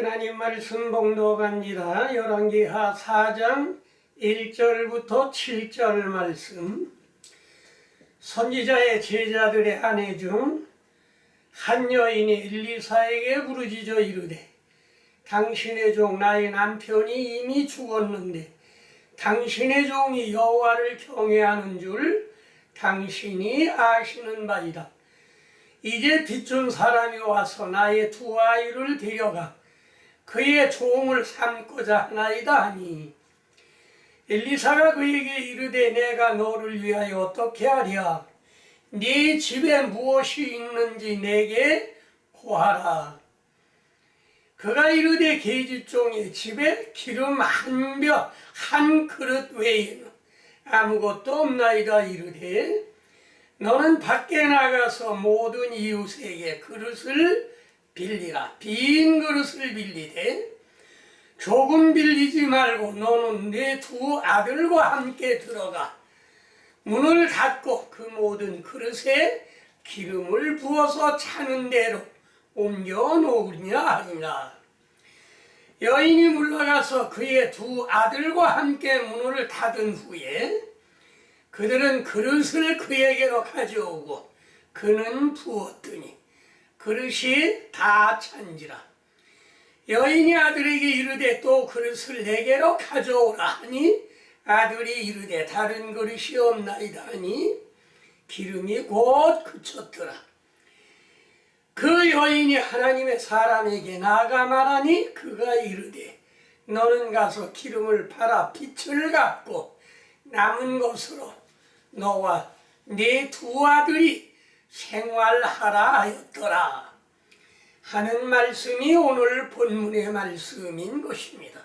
하나님 말씀 봉독합니다. 열왕기하 4장 1절부터 7절 말씀. 선지자의 제자들의 아내 중 한 여인이 엘리사에게 부르짖어 이르되 당신의 종 나의 남편이 이미 죽었는데 당신의 종이 여호와를 경외하는 줄 당신이 아시는 바이다. 이제 빚준 사람이 와서 나의 두 아이를 데려가 그의 종을 삼고자 하나이다 하니 엘리사가 그에게 이르되 내가 너를 위하여 어떻게 하랴? 네 집에 무엇이 있는지 내게 고하라. 그가 이르되 계집종의 집에 기름 한 벼 한 그릇 외에는 아무것도 없나이다. 이르되 너는 밖에 나가서 모든 이웃에게 그릇을 빌리라. 빈 그릇을 빌리되 조금 빌리지 말고 너는 내 두 아들과 함께 들어가 문을 닫고 그 모든 그릇에 기름을 부어서 차는 대로 옮겨 놓으냐 하니라. 여인이 물러가서 그의 두 아들과 함께 문을 닫은 후에 그들은 그릇을 그에게로 가져오고 그는 부었더니 그릇이 다 찬지라. 여인이 아들에게 이르되 또 그릇을 내게로 가져오라 하니 아들이 이르되 다른 그릇이 없나이다 하니 기름이 곧 그쳤더라. 그 여인이 하나님의 사람에게 나아가 말하니 그가 이르되 너는 가서 기름을 팔아 빚을 갚고 남은 것으로 너와 네 두 아들이 생활하라 하였더라 하는 말씀이 오늘 본문의 말씀인 것입니다.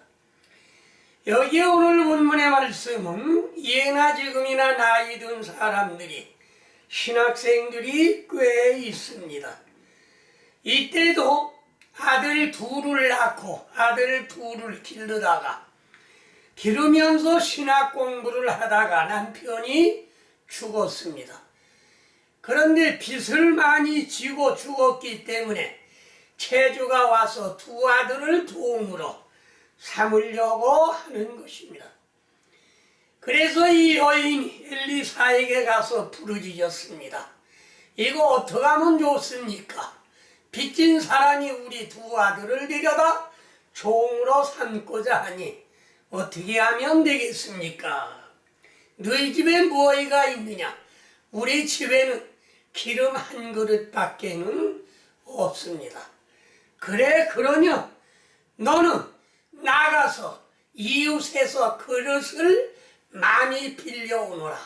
여기 오늘 본문의 말씀은 예나 지금이나 나이 든 사람들이 신학생들이 꽤 있습니다. 이때도 아들 둘을 낳고 아들 둘을 기르면서 신학 공부를 하다가 남편이 죽었습니다. 그런데 빚을 많이 지고 죽었기 때문에 채주가 와서 두 아들을 도움으로 삼으려고 하는 것입니다. 그래서 이 여인이 엘리사에게 가서 부르짖었습니다. 이거 어떻게 하면 좋습니까? 빚진 사람이 우리 두 아들을 데려다 종으로 삼고자 하니 어떻게 하면 되겠습니까? 너희 집에 무엇이가 있느냐? 우리 집에는 기름 한 그릇밖에는 없습니다. 그래 그러면 너는 나가서 이웃에서 그릇을 많이 빌려오너라.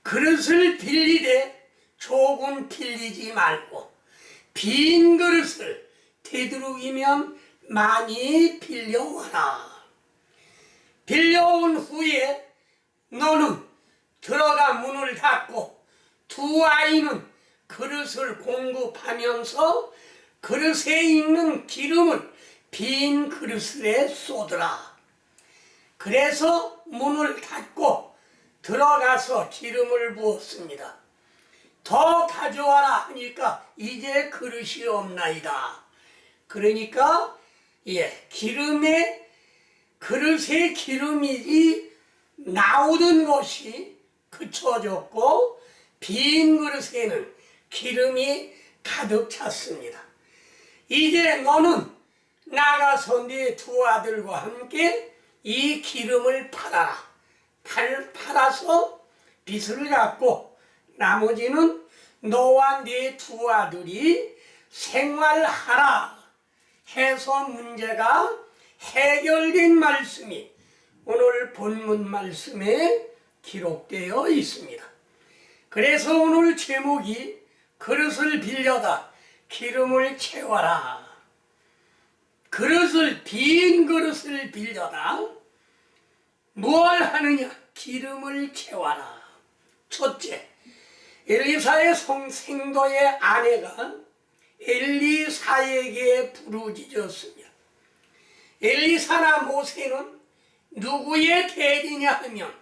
그릇을 빌리되 조금 빌리지 말고 빈 그릇을 되도록이면 많이 빌려와라. 빌려온 후에 너는 들어가 문을 닫고 두 아이는 그릇을 공급하면서 그릇에 있는 기름을 빈 그릇에 쏟으라. 그래서 문을 닫고 들어가서 기름을 부었습니다. 더 가져와라 하니까 이제 그릇이 없나이다. 그러니까 그릇에 기름이 나오던 것이 그쳐졌고 빈 그릇에는 기름이 가득 찼습니다. 이제 너는 나가서 네 두 아들과 함께 이 기름을 팔아라. 팔아서 빚을 갚고 나머지는 너와 네 두 아들이 생활하라 해서 문제가 해결된 말씀이 오늘 본문 말씀에 기록되어 있습니다. 그래서 오늘 제목이 그릇을 빌려다 기름을 채워라. 빈 그릇을 빌려다 뭘 하느냐? 기름을 채워라. 첫째, 엘리사의 생도의 아내가 엘리사에게 부르짖었으며 엘리사나 모세는 누구의 대리냐 하면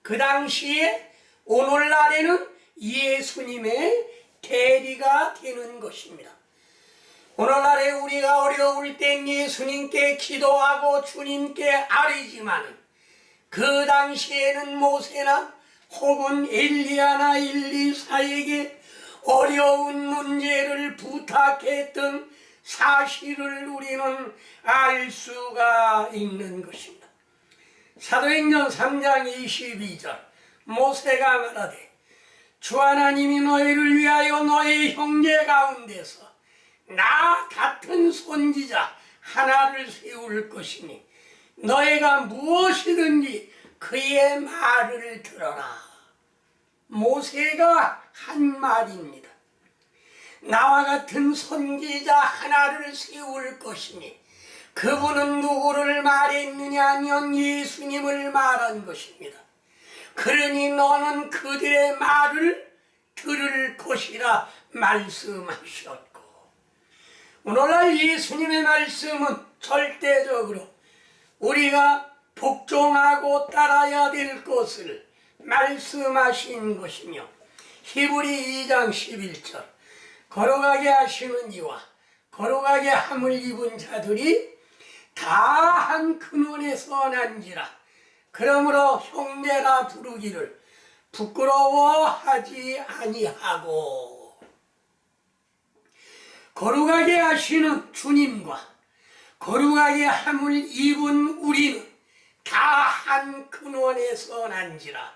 그 당시에 오늘날에는 예수님의 대리가 되는 것입니다. 오늘날에 우리가 어려울 땐 예수님께 기도하고 주님께 아뢰지만 그 당시에는 모세나 혹은 엘리야나 일리사에게 어려운 문제를 부탁했던 사실을 우리는 알 수가 있는 것입니다. 사도행전 3장 22절 모세가 말하되 주 하나님이 너희를 위하여 너희 형제 가운데서 나 같은 선지자 하나를 세울 것이니 너희가 무엇이든지 그의 말을 들어라. 모세가 한 말입니다. 나와 같은 선지자 하나를 세울 것이니 그분은 누구를 말했느냐 하면 예수님을 말한 것입니다. 그러니 너는 그들의 말을 들을 것이라 말씀하셨고, 오늘날 예수님의 말씀은 절대적으로 우리가 복종하고 따라야 될 것을 말씀하신 것이며, 히브리 2장 11절 거룩하게 하시는 이와 거룩하게 함을 입은 자들이 다 한 근원에서 난지라. 그러므로 형제라 부르기를 부끄러워하지 아니하고, 거룩하게 하시는 주님과 거룩하게 함을 입은 우리는 다 한 근원에서 난지라.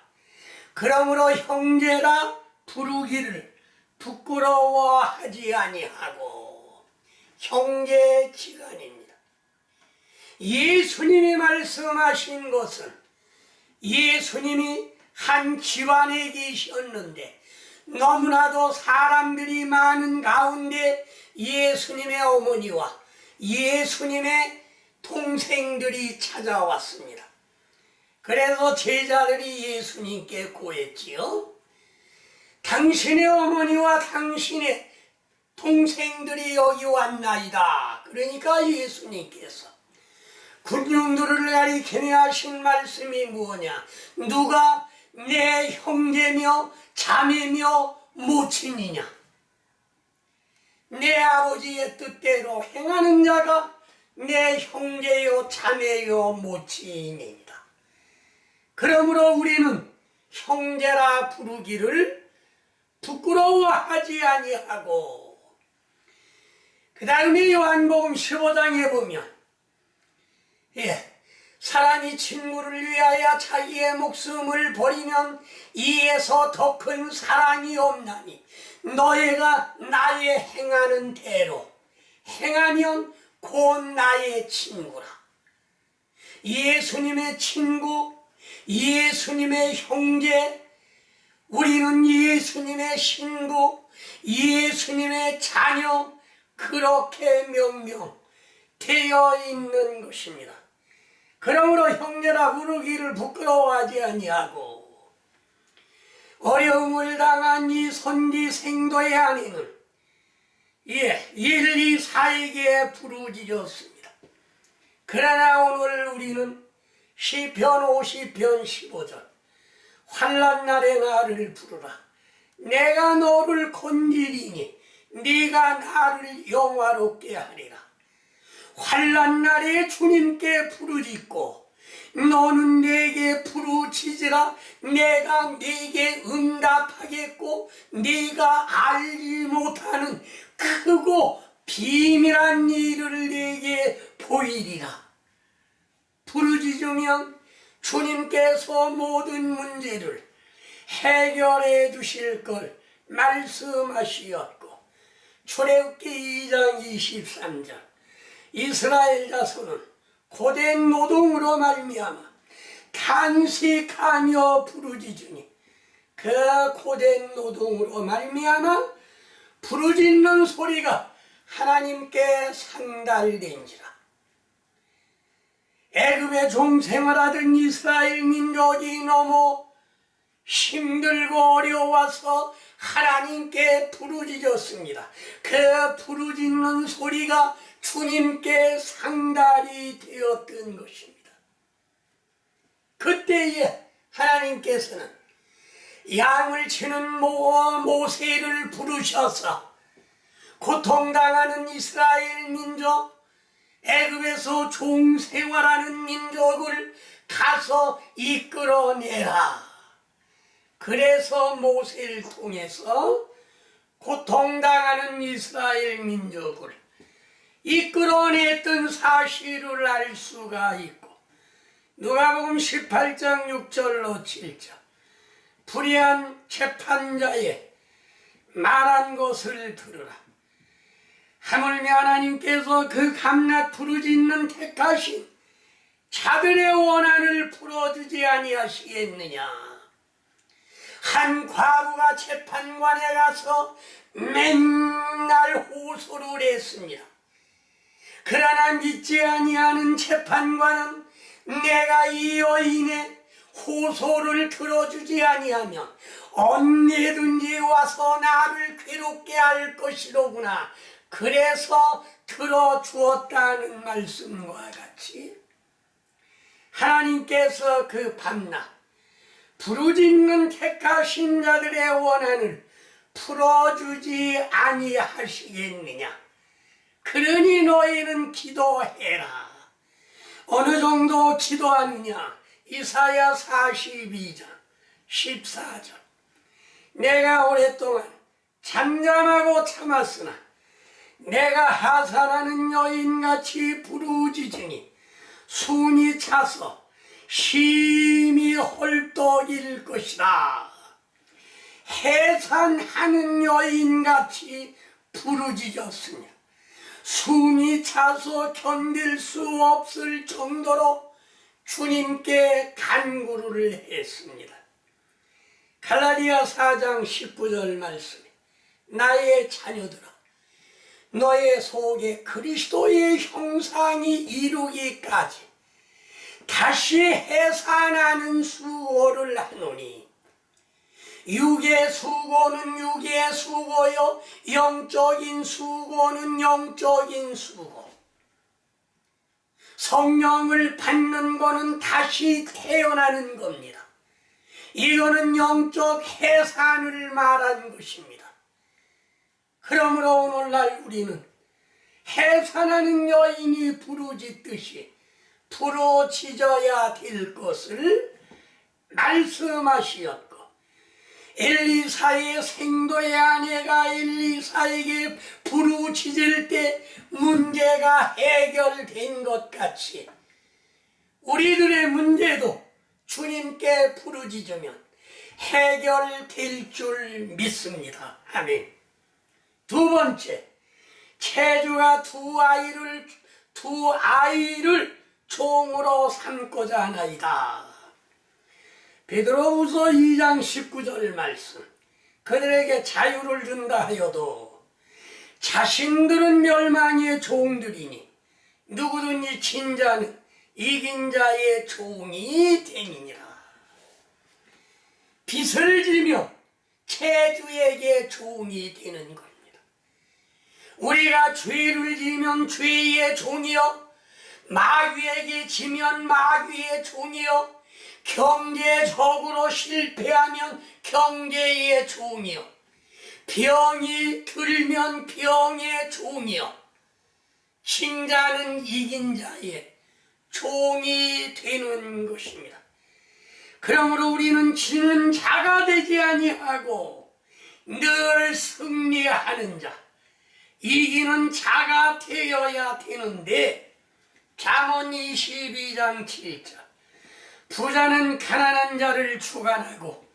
그러므로 형제라 부르기를 부끄러워하지 아니하고, 형제지간입니다. 예수님이 말씀하신 것은 예수님이 한 집안에 계셨는데 너무나도 사람들이 많은 가운데 예수님의 어머니와 예수님의 동생들이 찾아왔습니다. 그래서 제자들이 예수님께 고했지요. 당신의 어머니와 당신의 동생들이 여기 왔나이다. 그러니까 예수님께서 군중들을 가리키며 하신 말씀이 무엇냐? 누가 내 형제며 자매며 모친이냐? 내 아버지의 뜻대로 행하는 자가 내 형제요 자매요 모친입니다. 그러므로 우리는 형제라 부르기를 부끄러워하지 아니하고, 그 다음에 요한복음 15장에 보면 사람이 친구를 위하여 자기의 목숨을 버리면 이에서 더 큰 사랑이 없나니 너희가 나의 행하는 대로 행하면 곧 나의 친구라. 예수님의 친구, 예수님의 형제, 우리는 예수님의 신부, 예수님의 자녀, 그렇게 명명되어 있는 것입니다. 그러므로 형제라 부르기를 부끄러워하지 아니하고, 어려움을 당한 이 선지 생도의 아내는 1, 2, 4에게 부르짖었습니다. 그러나 오늘 우리는 시편 50편 15절 환난 날에 나를 부르라. 내가 너를 건지리니 네가 나를 영화롭게 하리라. 환난 날에 주님께 부르짖고 너는 내게 부르짖으라. 내가 네게 응답하겠고 네가 알지 못하는 크고 비밀한 일을 네게 보이리라. 부르짖으면 주님께서 모든 문제를 해결해 주실 걸 말씀하시었고, 출애굽기 2장 23절 이스라엘 자손은 고된 노동으로 말미암아 탄식하며 부르짖으니 그 고된 노동으로 말미암아 부르짖는 소리가 하나님께 상달된지라. 애굽의 종생활하던 이스라엘 민족이 너무 힘들고 어려워서 하나님께 부르짖었습니다. 그 부르짖는 소리가 주님께 상달이 되었던 것입니다. 그때에 하나님께서는 양을 치는 모세를 부르셔서 고통당하는 이스라엘 민족, 애굽에서 종생활하는 민족을 가서 이끌어내라. 그래서 모세를 통해서 고통당하는 이스라엘 민족을 이끌어냈던 사실을 알 수가 있고, 누가복음 18장 6절로 7절 불의한 재판자의 말한 것을 들으라. 하물며 하나님께서 그 감낱 부르짖는 택하신 자들의 원한을 풀어주지 아니하시겠느냐. 한 과부가 재판관에 가서 맨날 호소를 했습니다. 그러나 믿지 아니하는 재판관은 내가 이 여인의 호소를 들어주지 아니하면 언제든지 와서 나를 괴롭게 할 것이로구나. 그래서 들어주었다는 말씀과 같이 하나님께서 그 밤낮 부르짖는 택하신 자들의 원한을 풀어주지 아니하시겠느냐. 그러니 너희는 기도해라. 어느 정도 기도하느냐. 이사야 42장 14절 내가 오랫동안 잠잠하고 참았으나 내가 하산하는 여인같이 부르짖으니 숨이 차서 심히 헐떡일 것이다. 해산하는 여인같이 부르짖었으며 숨이 차서 견딜 수 없을 정도로 주님께 간구를 했습니다. 갈라디아 4장 19절 말씀에 나의 자녀들아 너의 속에 그리스도의 형상이 이루기까지 다시 해산하는 수고를 하노니 육의 수고는 육의 수고요 영적인 수고는 영적인 수고. 성령을 받는 것은 다시 태어나는 겁니다. 이거는 영적 해산을 말한 것입니다. 그러므로 오늘날 우리는 해산하는 여인이 부르짖듯이 부르짖어야 될 것을 말씀하시었고, 엘리사의 생도의 아내가 엘리사에게 부르짖을 때 문제가 해결된 것 같이 우리들의 문제도 주님께 부르짖으면 해결될 줄 믿습니다. 아멘. 두 번째, 체주가 두 아이를 종으로 삼고자 하나이다. 베드로후서 2장 19절 말씀. 그들에게 자유를 준다 하여도 자신들은 멸망의 종들이니 누구든지 진 자는 이긴 자의 종이 되니라. 빚을 지며 체주에게 종이 되는 겁니다. 우리가 죄를 지면 죄의 종이요 마귀에게 지면 마귀의 종이요 경제적으로 실패하면 경제의 종이요 병이 들면 병의 종이요 신자는 이긴 자의 종이 되는 것입니다. 그러므로 우리는 지는 자가 되지 아니하고 늘 승리하는 자, 이기는 자가 되어야 되는데, 잠언 22장 7절 부자는 가난한 자를 주관하고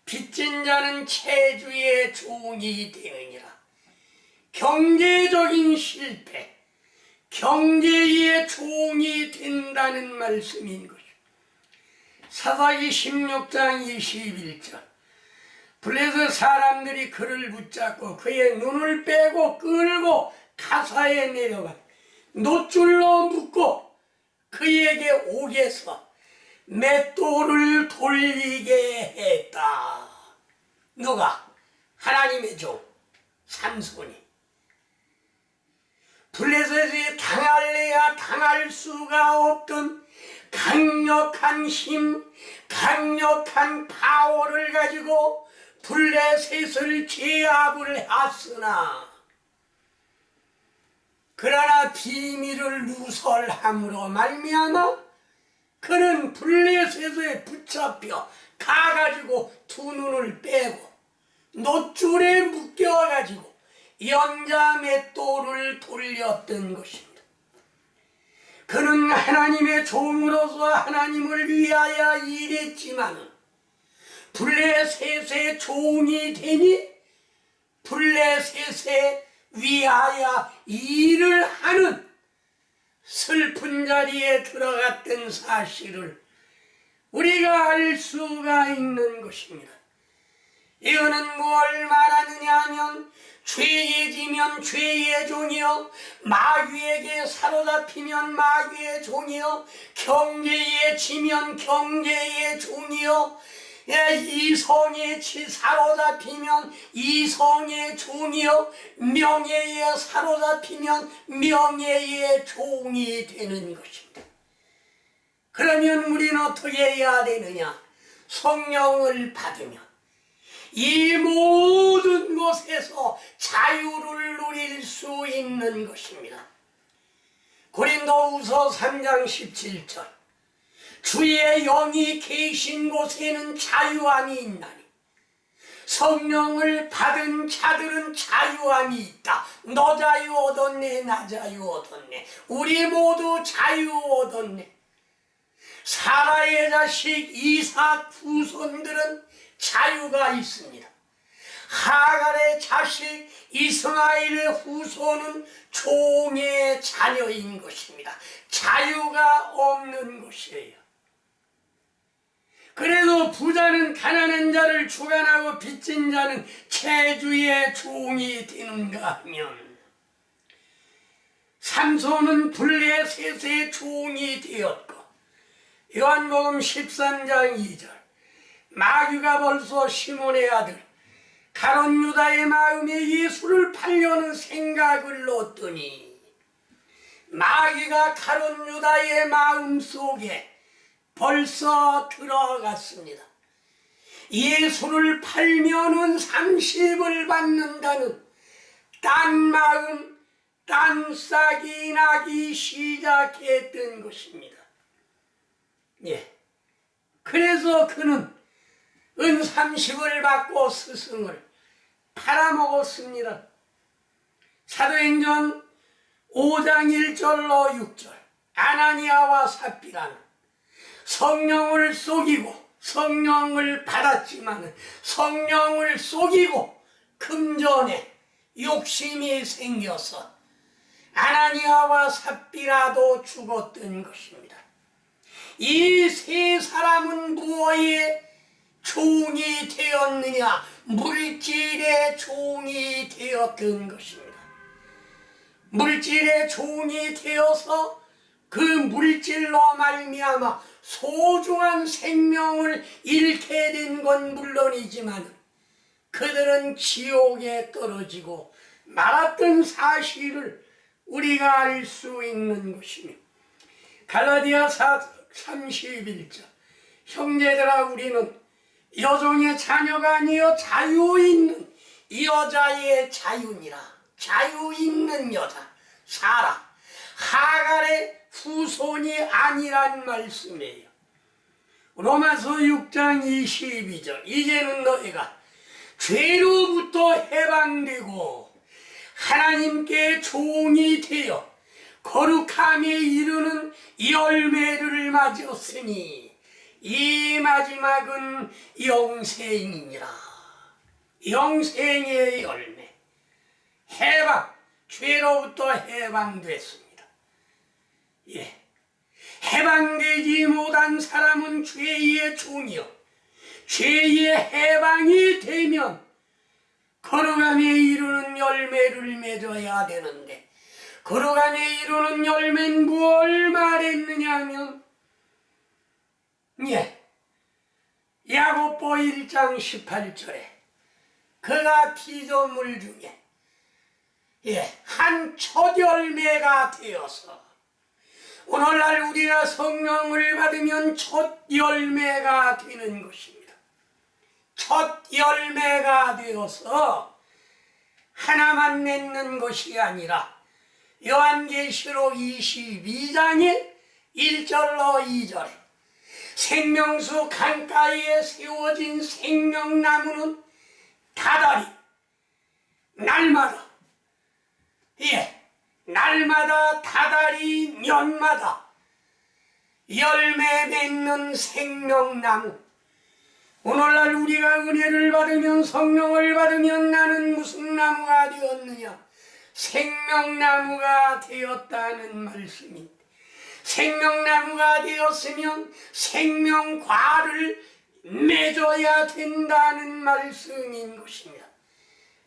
빚진 자는 체주의 종이 되느니라. 경제적인 실패, 경제의 종이 된다는 말씀인 것입니다. 사사기 16장 21절 블레셋 사람들이 그를 붙잡고 그의 눈을 빼고 끌고 가사에 내려가 노줄로 묶고 그에게 옥에서 맷돌을 돌리게 했다. 누가? 하나님의 종 삼손이. 블레셋이 당할래야 당할 수가 없던 강력한 힘, 강력한 파워를 가지고 블레셋을 제압을 했으나 비밀을 누설함으로 말미암아 그는 블레셋에 붙잡혀 가가지고 두 눈을 빼고 놋줄에 묶여가지고 연자맷돌을 돌렸던 것입니다. 그는 하나님의 종으로서 하나님을 위하여 일했지만 블레셋의 종이 되니 블레셋에 위하여 일을 하는 슬픈 자리에 들어갔던 사실을 우리가 알 수가 있는 것입니다. 이거는 뭘 말하느냐 하면 죄에 지면 죄의 종이요, 마귀에게 사로잡히면 마귀의 종이요, 경계에 지면 경계의 종이요, 이성에 사로잡히면 이성의 종이요, 명예에 사로잡히면 명예의 종이 되는 것입니다. 그러면 우리는 어떻게 해야 되느냐? 성령을 받으면 이 모든 곳에서 자유를 누릴 수 있는 것입니다. 고린도후서 3장 17절 주의 영이 계신 곳에는 자유함이 있나니 성령을 받은 자들은 자유함이 있다. 너 자유 얻었네, 나 자유 얻었네, 우리 모두 자유 얻었네. 사라의 자식 이삭 후손들은 자유가 있습니다. 하갈의 자식 이스마엘의 후손은 종의 자녀인 것입니다. 자유가 없는 것이에요. 그래도 부자는 가난한 자를 주관하고 빚진 자는 채주의 종이 되는가 하면 삼손은 블레셋의 종이 되었고 요한복음 13장 2절 마귀가 벌써 시몬의 아들 가룟 유다의 마음에 예수를 팔려는 생각을 넣었더니 마귀가 가룟 유다의 마음 속에 벌써 들어갔습니다. 예수를 팔면은 30을 받는다는 딴 마음, 딴 싹이 나기 시작했던 것입니다. 그래서 그는 은 30을 받고 스승을 팔아먹었습니다. 사도행전 5장 1절로 6절 아나니아와 삽비라는 성령을 속이고 성령을 받았지만 성령을 속이고 금전에 욕심이 생겨서 아나니아와 삽비라도 죽었던 것입니다. 이 세 사람은 무엇의 종이 되었느냐? 물질의 종이 되었던 것입니다. 물질의 종이 되어서 그 물질로 말미암아 소중한 생명을 잃게 된 건 물론이지만 그들은 지옥에 떨어지고 말았던 사실을 우리가 알 수 있는 것입니다. 갈라디아 31절 형제들아 우리는 여종의 자녀가 아니여 자유 있는 여자의 자유니라. 자유 있는 여자 사라 하갈의 후손이 아니란 말씀이에요. 로마서 6장 22절 이제는 너희가 죄로부터 해방되고 하나님께 종이 되어 거룩함에 이르는 열매를 맞았으니 이 마지막은 영생이니라. 영생의 열매 해방, 죄로부터 해방됐습니다. 해방되지 못한 사람은 죄의 종이요 죄의 해방이 되면 거룩함에 이르는 열매를 맺어야 되는데 거룩함에 이르는 열매는 뭘 말했느냐 하면 야고보 1장 18절에 그가 피조물 중에 한 첫 열매가 되어서 오늘날 우리가 성령을 받으면 첫 열매가 되는 것입니다. 첫 열매가 되어서 하나만 맺는 것이 아니라 요한계시록 22장의 1절로 2절에 생명수 강가에 세워진 생명나무는 다달이 날마다 날마다 다달이 년마다 열매 맺는 생명나무. 오늘날 우리가 은혜를 받으면 성령을 받으면 나는 무슨 나무가 되었느냐? 생명나무가 되었다는 말씀입니다. 생명나무가 되었으면 생명과를 맺어야 된다는 말씀인 것입니다.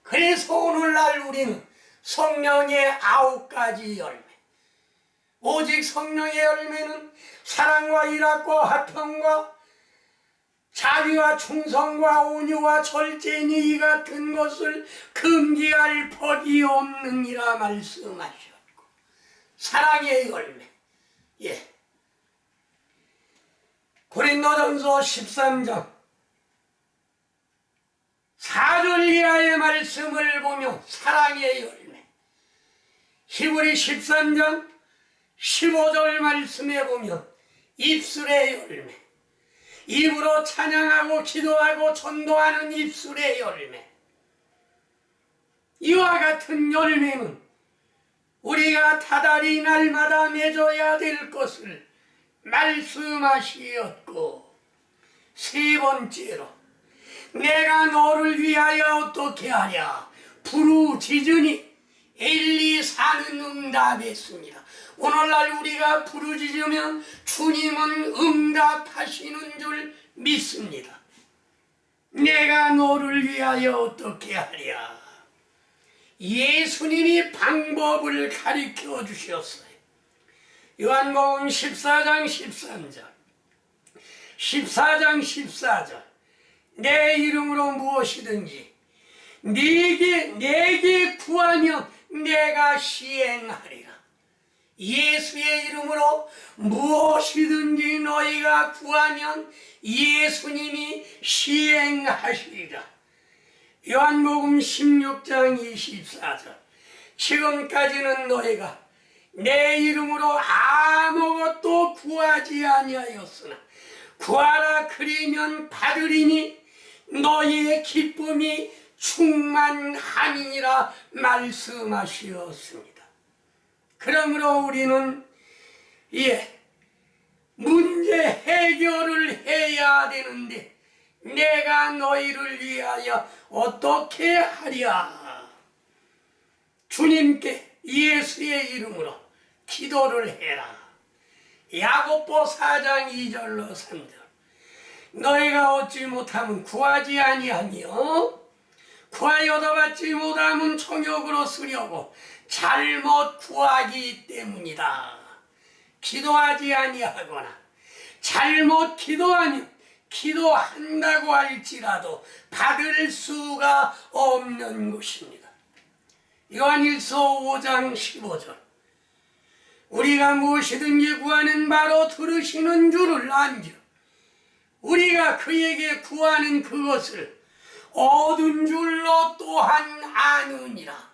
그래서 오늘날 우리는 성령의 9가지 열매, 오직 성령의 열매는 사랑과 일합과 화평과 자비와 충성과 온유와 절제니 이 같은 것을 금지할 법이 없느니라 말씀하셨고, 사랑의 열매. 고린도전서 13장 4절 이하의 말씀을 보면 사랑의 열매, 히브리 13장 15절 말씀에 보면 입술의 열매, 입으로 찬양하고 기도하고 전도하는 입술의 열매. 이와 같은 열매는 우리가 다달이 날마다 맺어야 될 것을 말씀하시었고, 세 번째로 내가 너를 위하여 어떻게 하랴 부르짖으니 엘리 사는 응답했습니다. 오늘날 우리가 부르짖으면 주님은 응답하시는 줄 믿습니다. 내가 너를 위하여 어떻게 하랴. 예수님이 방법을 가르쳐 주셨어요. 요한복음 14장 14절 내 이름으로 무엇이든지 내게 구하면 내가 시행하리라. 예수의 이름으로 무엇이든지 너희가 구하면 예수님이 시행하시리라. 요한복음 16장 24절 지금까지는 너희가 내 이름으로 아무것도 구하지 아니하였으나 구하라 그리면 받으리니 너희의 기쁨이 충만함이니라 말씀하시었습니다. 그러므로 우리는 문제 해결을 해야 되는데 내가 너희를 위하여 어떻게 하랴. 주님께 예수의 이름으로 기도를 해라. 야고보 4장 2절로 3절 너희가 얻지 못하면 구하지 아니하며 구하여도 받지 못하면 정욕으로 쓰려고 잘못 구하기 때문이다. 기도하지 아니하거나 잘못 기도하면 기도한다고 할지라도 받을 수가 없는 것입니다. 요한일서 5장 15절 우리가 무엇이든지 구하는 바로 들으시는 줄을 안즉 우리가 그에게 구하는 그것을 얻은 줄로 또한 아느니라.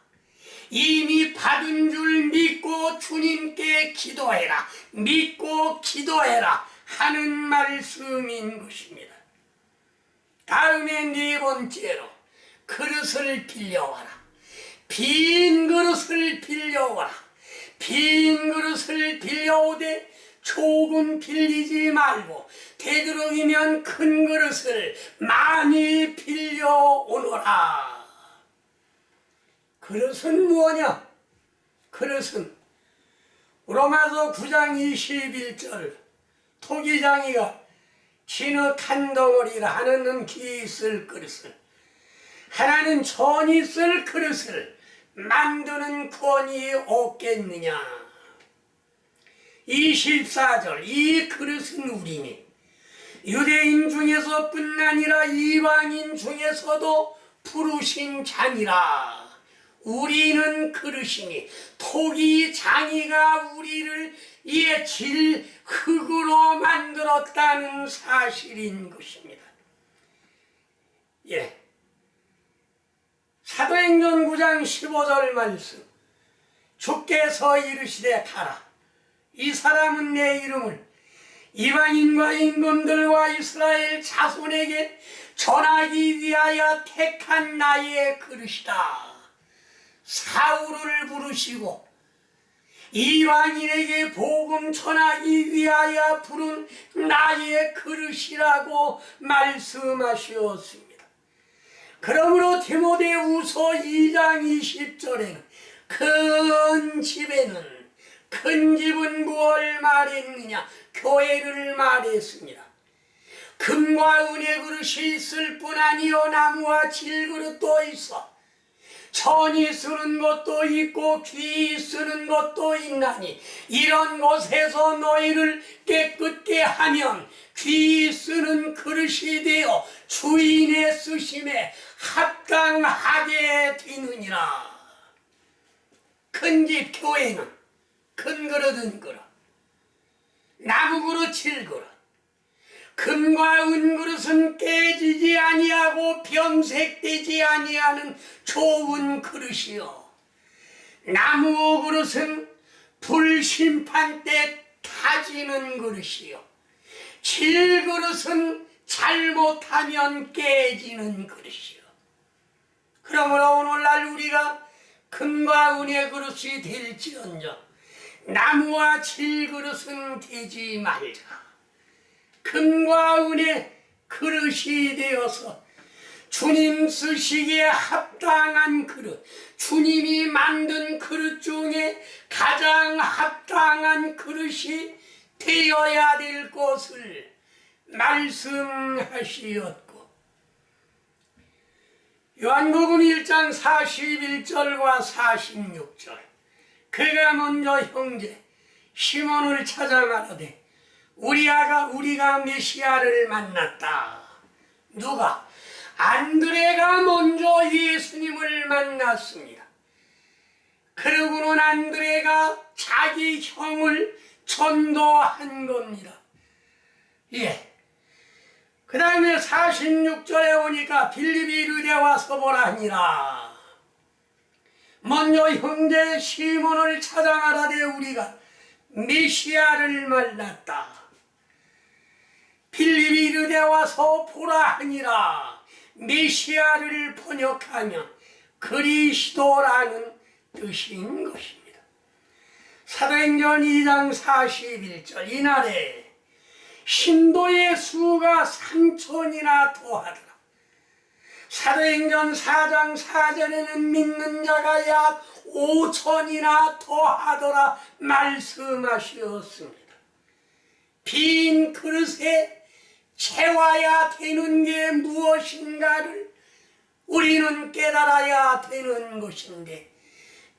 이미 받은 줄 믿고 주님께 기도해라. 믿고 기도해라 하는 말씀인 것입니다. 다음에 네 번째로 그릇을 빌려와라. 빈 그릇을 빌려와라. 빈 그릇을 빌려오되 조금 빌리지 말고 되도록이면 큰 그릇을 많이 빌려오너라. 그릇은 뭐냐? 그릇은 로마서 9장 21절 토기장이가 진흙 한 덩어리라 하나는 귀 있을 그릇을 하나는 전이 있을 그릇을 만드는 권이 없겠느냐. 24절 이 그릇은 우리니 유대인 중에서뿐 아니라 이방인 중에서도 부르신 자니라. 우리는 그릇이니 토기장이가 우리를 질 흙으로 만들었다는 사실인 것입니다. 사도행전 9장 15절 말씀 주께서 이르시되 가라. 이 사람은 내 이름을 이방인과 임금들과 이스라엘 자손에게 전하기 위하여 택한 나의 그릇이다. 사울을 부르시고 이방인에게 복음 전하기 위하여 부른 나의 그릇이라고 말씀하셨습니다. 그러므로 디모데후서 2장 20절에는 큰 집에는, 큰 집은 무엇을 말했느냐? 교회를 말했습니다. 금과 은의 그릇이 있을 뿐 아니요 나무와 질그릇도 있어 천이 쓰는 것도 있고 귀 쓰는 것도 있나니 이런 곳에서 너희를 깨끗게 하면 귀 쓰는 그릇이 되어 주인의 쓰심에 합당하게 되느니라. 큰 집 교회는 큰 그릇은 그릇, 나무 그릇 질그릇, 금과 은 그릇은 깨지지 아니하고 변색되지 아니하는 좋은 그릇이요 나무 그릇은 불심판 때 타지는 그릇이요 질그릇은 잘못하면 깨지는 그릇이요. 그러므로 오늘날 우리가 금과 은의 그릇이 될지언정 나무와 질그릇은 되지 말자. 금과 은의 그릇이 되어서 주님 쓰시기에 합당한 그릇, 주님이 만든 그릇 중에 가장 합당한 그릇이 되어야 될 것을 말씀하시었고, 요한복음 1장 41절과 46절 그가 먼저 형제 시몬을 찾아 말하되 우리가 메시아를 만났다. 누가? 안드레가 먼저 예수님을 만났습니다. 그러고는 안드레가 자기 형을 전도한 겁니다. 예. 그 다음에 46절에 오니까 빌립이 이르되 와서 보라 하니라. 먼저 형제 시몬을 찾아 말하되 우리가 메시아를 만났다. 빌립이 이르되 와서 보라 하니라. 메시아를 번역하면 그리스도라는 뜻인 것입니다. 사도행전 2장 41절 이날에 신도의 수가 3천이나 더하더라. 사도행전 4장 4절에는 믿는 자가 약 5천이나 더하더라 말씀하셨습니다. 빈 그릇에 채워야 되는 게 무엇인가를 우리는 깨달아야 되는 것인데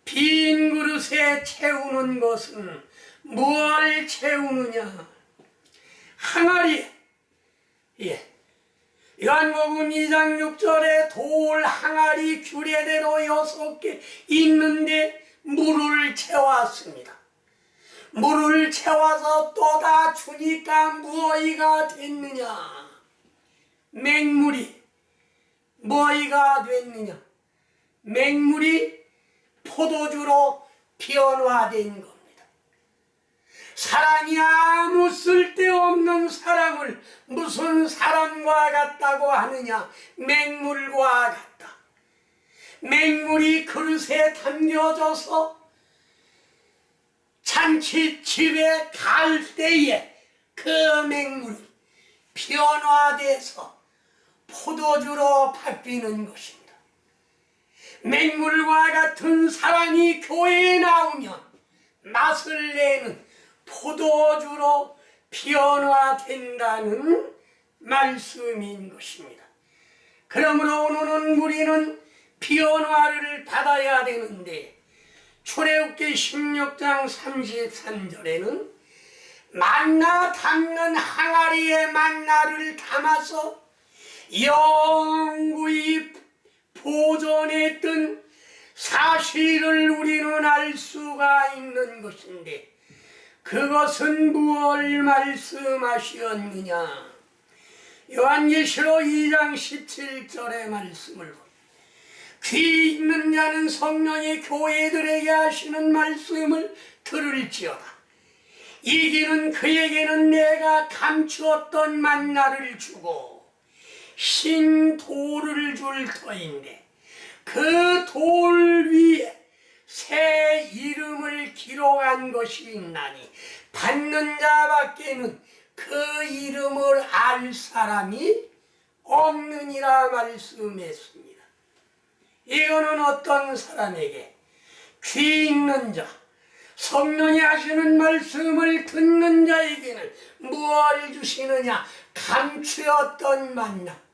빈 그릇에 채우는 것은 뭘 채우느냐? 항아리. 예. 요한복음 2장 6절에 돌 항아리 규례대로 6개 있는데 물을 채웠습니다. 물을 채워서 또다 주니까 무엇이가 됐느냐? 맹물이 무엇이가 됐느냐? 맹물이 포도주로 변화된 겁니다. 사람이 아무 쓸데없는 사람을 무슨 사람과 같다고 하느냐? 맹물과 같다. 맹물이 그릇에 담겨져서 잔치집에 갈 때에 그 맹물이 변화돼서 포도주로 바뀌는 것입니다. 맹물과 같은 사람이 교회에 나오면 맛을 내는 포도주로 변화된다는 말씀인 것입니다. 그러므로 오늘은 우리는 변화를 받아야 되는데 출애굽기 16장 33절에는 만나 담는 항아리에 만나를 담아서 영구히 보존했던 사실을 우리는 알 수가 있는 것인데 그것은 무엇을 말씀하셨느냐? 요한계시록 2장 17절의 말씀을 보면 귀 있는 자는 성령이 교회들에게 하시는 말씀을 들을지어다. 이기는 그에게는 내가 감추었던 만나를 주고 신 돌을 줄 터인데 그 돌 위에 새 이름을 기록한 것이 있나니 받는 자밖에는 그 이름을 알 사람이 없느니라 말씀했습니다. 이거는 어떤 사람에게 귀 있는 자, 성령이 하시는 말씀을 듣는 자에게는 무엇을 주시느냐? 감추었던 만나.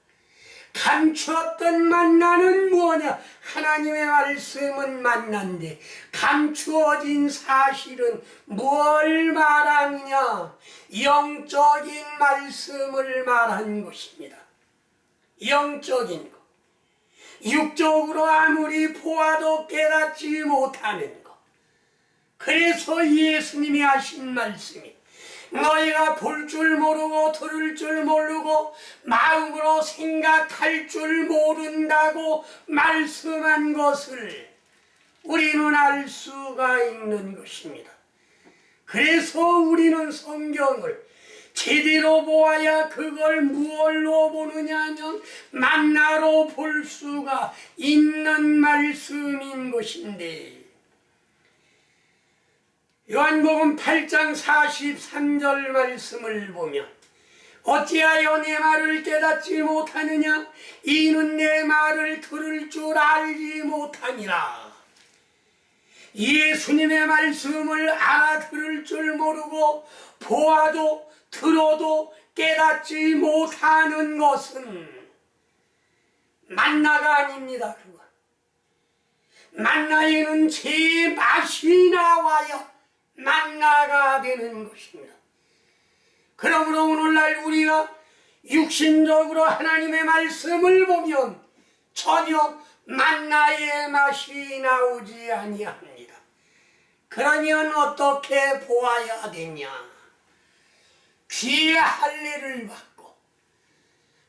감추었던 만나는 뭐냐? 하나님의 말씀은 만난데 감추어진 사실은 뭘 말하느냐? 영적인 말씀을 말한 것입니다. 영적인 것. 육적으로 아무리 보아도 깨닫지 못하는 것. 그래서 예수님이 하신 말씀이 너희가 볼 줄 모르고 들을 줄 모르고 마음으로 생각할 줄 모른다고 말씀한 것을 우리는 알 수가 있는 것입니다. 그래서 우리는 성경을 제대로 보아야 그걸 무엇로 보느냐 하면 만나로 볼 수가 있는 말씀인 것인데 요한복음 8장 43절 말씀을 보면 어찌하여 내 말을 깨닫지 못하느냐? 이는 내 말을 들을 줄 알지 못함이라. 예수님의 말씀을 알아들을 줄 모르고 보아도 들어도 깨닫지 못하는 것은 만나가 아닙니다. 그건. 만나에는 제 맛이 나와야 만나가 되는 것입니다. 그러므로 오늘날 우리가 육신적으로 하나님의 말씀을 보면 전혀 만나의 맛이 나오지 아니합니다. 그러면 어떻게 보아야 되냐? 귀의 할례를 받고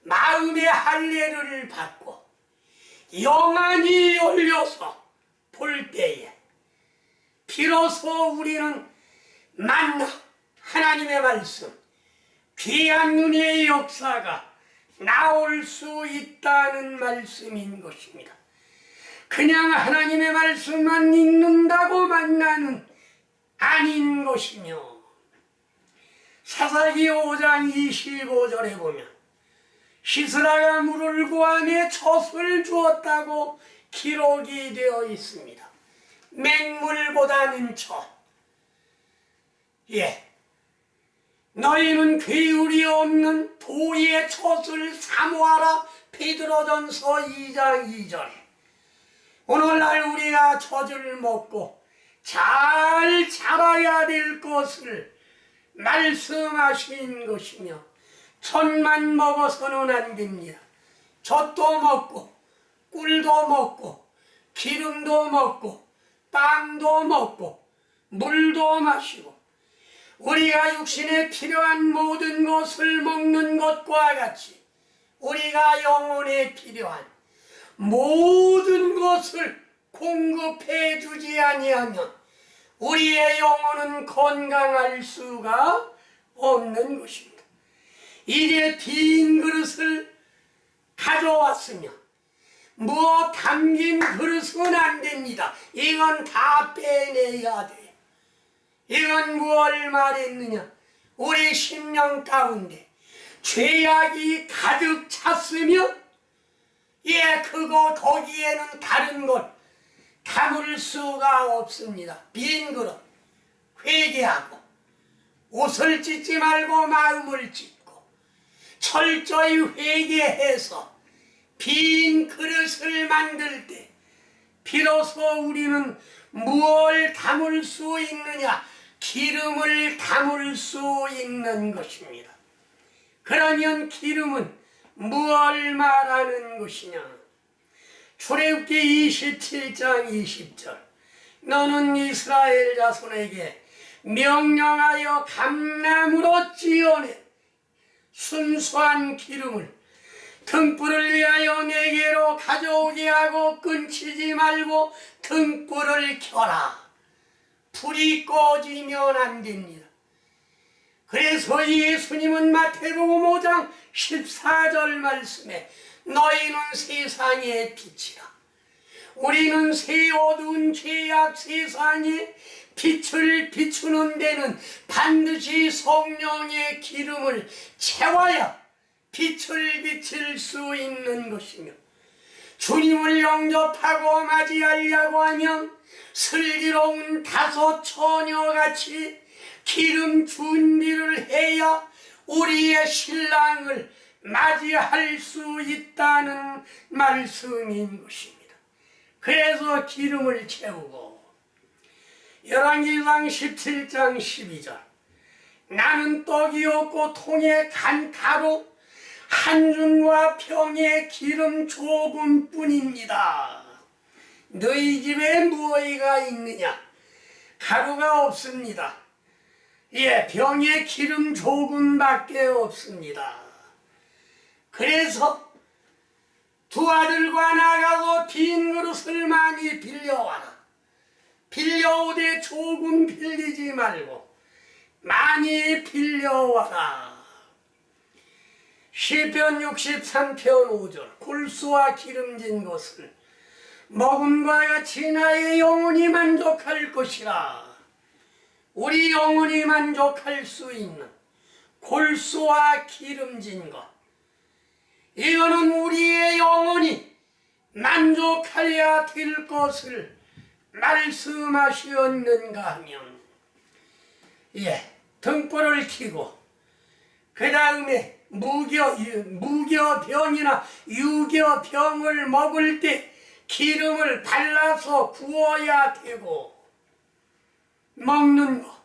마음의 할례를 받고 영안이 열려서 볼 때에 비로소 우리는 만나 하나님의 말씀 귀한 눈의 역사가 나올 수 있다는 말씀인 것입니다. 그냥 하나님의 말씀만 읽는다고 만나는 아닌 것이며 사사기 5장 25절에 보면 시스라가 물을 구함에 젖을 주었다고 기록이 되어 있습니다. 맹물보다는 젖. 너희는 괴울이 없는 도의 젖을 사모하라. 베드로전서 2장 2절에 오늘날 우리가 젖을 먹고 잘 자라야 될 것을 말씀하신 것이며 젖만 먹어서는 안 됩니다. 젖도 먹고 꿀도 먹고 기름도 먹고 빵도 먹고 물도 마시고 우리가 육신에 필요한 모든 것을 먹는 것과 같이 우리가 영혼에 필요한 모든 것을 공급해 주지 아니하면 우리의 영혼은 건강할 수가 없는 것입니다. 이제 빈 그릇을 가져왔으면 무엇 담긴 그릇은 안 됩니다. 이건 다 빼내야 돼. 이건 무엇을 말했느냐? 우리 심령 가운데 죄악이 가득 찼으면 그거 거기에는 다른 것 담을 수가 없습니다. 빈 그릇 회개하고 옷을 찢지 말고 마음을 찢고 철저히 회개해서 빈 그릇을 만들 때 비로소 우리는 무엇을 담을 수 있느냐? 기름을 담을 수 있는 것입니다. 그러면 기름은 무엇을 말하는 것이냐? 출애굽기 27장 20절 너는 이스라엘 자손에게 명령하여 감람으로 찌어낸 순수한 기름을 등불을 위하여 내게로 가져오게 하고 끊치지 말고 등불을 켜라. 불이 꺼지면 안 됩니다. 그래서 예수님은 마태복음 5장 14절 말씀에 너희는 세상의 빛이라. 우리는 새 어두운 죄악 세상에 빛을 비추는 데는 반드시 성령의 기름을 채워야 빛을 비칠 수 있는 것이며, 주님을 영접하고 맞이하려고 하면 슬기로운 다섯 처녀같이 기름 준비를 해야 우리의 신랑을 맞이할 수 있다는 말씀인 것입니다. 그래서 기름을 채우고, 열왕기상 17장 12절 나는 떡이 없고 통에 간 가루 한 줌과 병에 기름 조금뿐입니다. 너희 집에 무엇이가 있느냐? 가루가 없습니다. 예, 병에 기름 조금밖에 없습니다. 그래서 두 아들과 나가서 빈 그릇을 많이 빌려와라. 빌려오되 조금 빌리지 말고 많이 빌려와라. 시편 63편 5절 골수와 기름진 것을 먹음과 같이 나의 영혼이 만족할 것이라. 우리 영혼이 만족할 수 있는 골수와 기름진 것, 이거는 우리의 영혼이 만족하여야 될 것을 말씀하셨는가 하면, 등불을 켜고 그 다음에 무교병이나 유교병을 먹을 때 기름을 발라서 구워야 되고 먹는 것.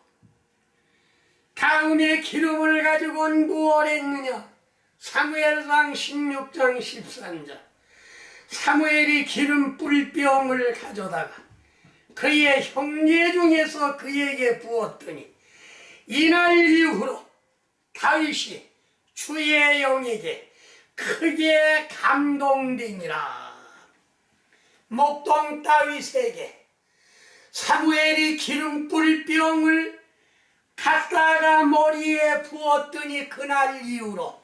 다음에 기름을 가지고는 무엇을 했느냐? 사무엘상 16장 13절 사무엘이 기름 뿔병을 가져다가 그의 형제 중에서 그에게 부었더니 이날 이후로 다윗이 주의 영에게 크게 감동되니라. 목동 다윗에게 사무엘이 기름 뿔병을 갖다가 머리에 부었더니 그날 이후로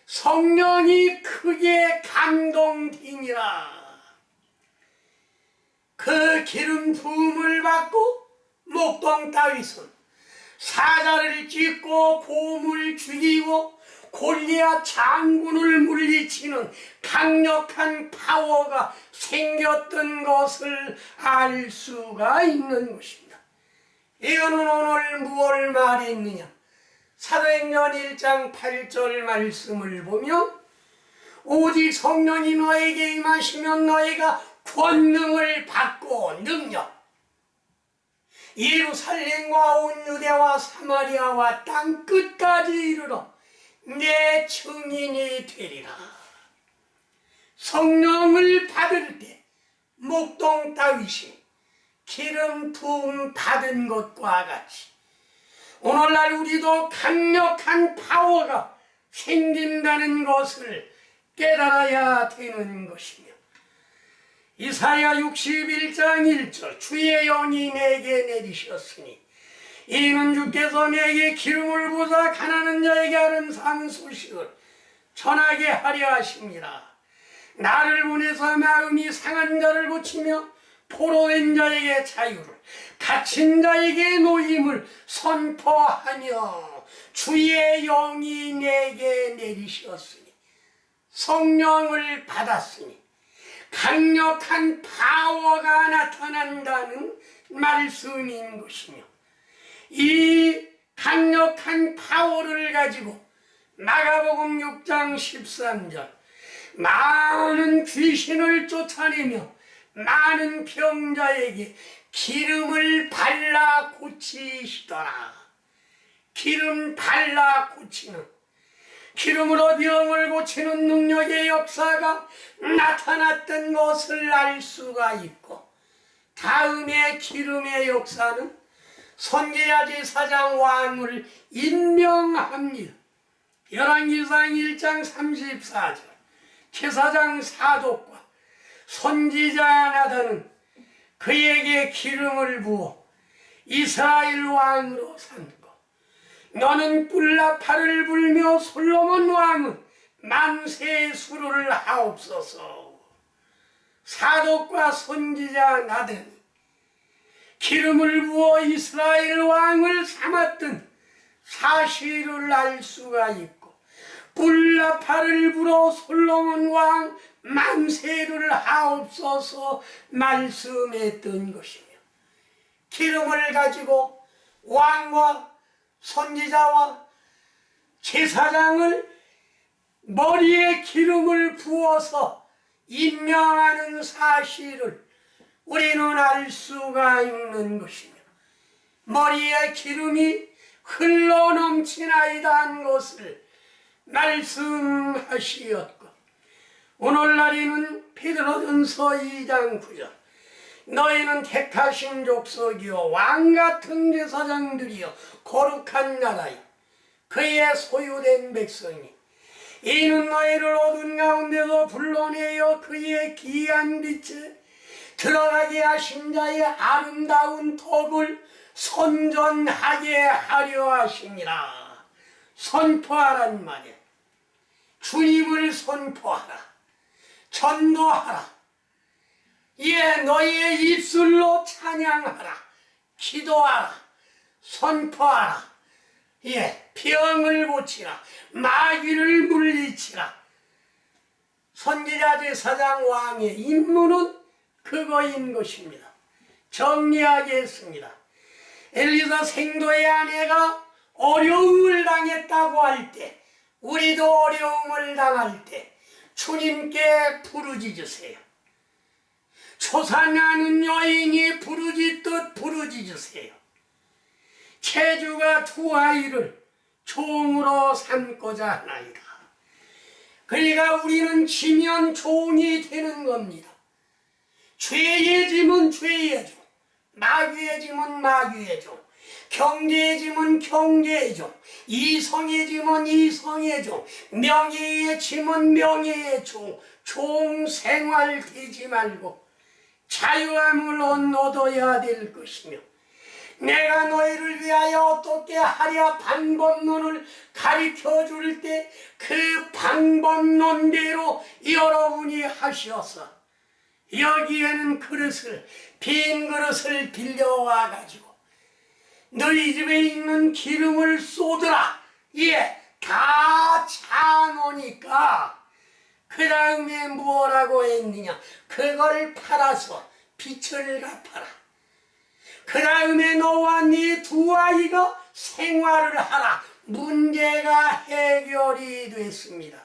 성령이 크게 감동되니라. 그 기름 부음을 받고 목동 다윗은 사자를 찢고 곰을 죽이고 골리앗 장군을 물리치는 강력한 파워가 생겼던 것을 알 수가 있는 것입니다. 이거는 오늘 무엇을 말했느냐? 사도행전 1장 8절 말씀을 보면 오직 성령이 너에게 임하시면 너희가 권능을 받고 능력, 예루살렘과 온 유대와 사마리아와 땅 끝까지 이르러 내 증인이 되리라. 성령을 받을 때 목동 다윗이 기름 부음 받은 것과 같이 오늘날 우리도 강력한 파워가 생긴다는 것을 깨달아야 되는 것이며, 이사야 61장 1절 주의 영이 내게 내리셨으니 이는 주께서 내게 기름을 부사 가난한 자에게 아름다운 소식을 전하게 하려 하십니다. 나를 보내서 마음이 상한 자를 고치며 포로된 자에게 자유를, 갇힌 자에게 노임을 선포하며 주의 영이 내게 내리셨으니, 성령을 받았으니 강력한 파워가 나타난다는 말씀인 것이며, 이 강력한 파워를 가지고 마가복음 6장 13절 많은 귀신을 쫓아내며 많은 병자에게 기름을 발라 고치시더라. 기름 발라 고치는, 기름으로 병을 고치는 능력의 역사가 나타났던 것을 알 수가 있고, 다음에 기름의 역사는 선지자 제사장 왕을 임명합니다. 열왕기상 1장 34절 제사장 사독과 선지자 나단은 그에게 기름을 부어 이스라엘 왕으로 삼고, 너는 뿔나팔을 불며 솔로몬 왕은 만세의 수루를 하옵소서. 사독과 선지자 나단이 기름을 부어 이스라엘 왕을 삼았던 사실을 알 수가 있고, 뿔나팔을 불어 솔로몬 왕 만세를 하옵소서 말씀했던 것이며, 기름을 가지고 왕과 선지자와 제사장을 머리에 기름을 부어서 임명하는 사실을 우리는 알 수가 있는 것이며, 머리에 기름이 흘러넘치나이다 한 것을 말씀하시었고, 오늘날에는 베드로전서 2장 9절, 너희는 택하신 족속이요 왕같은 제사장들이요 거룩한 나라요 그의 소유된 백성이, 이는 너희를 어두운 가운데서 불러내어 그의 귀한 빛에 들어가게 하신 자의 아름다운 덕을 선전하게 하려 하시니라. 선포하란 말이야. 주님을 선포하라. 전도하라. 예, 너희의 입술로 찬양하라. 기도하라. 선포하라. 예, 병을 고치라. 마귀를 물리치라. 선지자 제사장 왕의 임무는 그거인 것입니다. 정리하겠습니다. 엘리사 생도의 아내가 어려움을 당했다고 할 때, 우리도 어려움을 당할 때 주님께 부르짖으세요. 초상하는 여인이 부르짖듯 부르짖으세요. 체주가 두 아이를 종으로 삼고자 하나이다. 그러니까 우리는 지면 종이 되는 겁니다. 죄의 짐은 죄의 종, 마귀의 짐은 마귀의 종, 경제의 짐은 경제의 종, 이성의 짐은 이성의 종, 명예의 짐은 명예의 종, 종 생활 되지 말고 자유함을 얻어야 될 것이며, 내가 너희를 위하여 어떻게 하랴 방법론을 가르쳐 줄 때 그 방법론대로 여러분이 하셔서 여기에는 그릇을, 빈 그릇을 빌려와 가지고 너희 집에 있는 기름을 쏟으라. 예, 다 차놓으니까 그 다음에 뭐라고 했느냐, 그걸 팔아서 빚을 갚아라. 그 다음에 너와 네 두 아이가 생활을 하라. 문제가 해결이 됐습니다.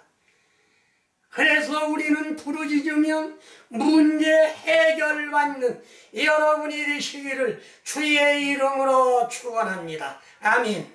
그래서 우리는 부르짖으면 문제 해결받는 여러분이 되시기를 주의 이름으로 축원합니다. 아멘.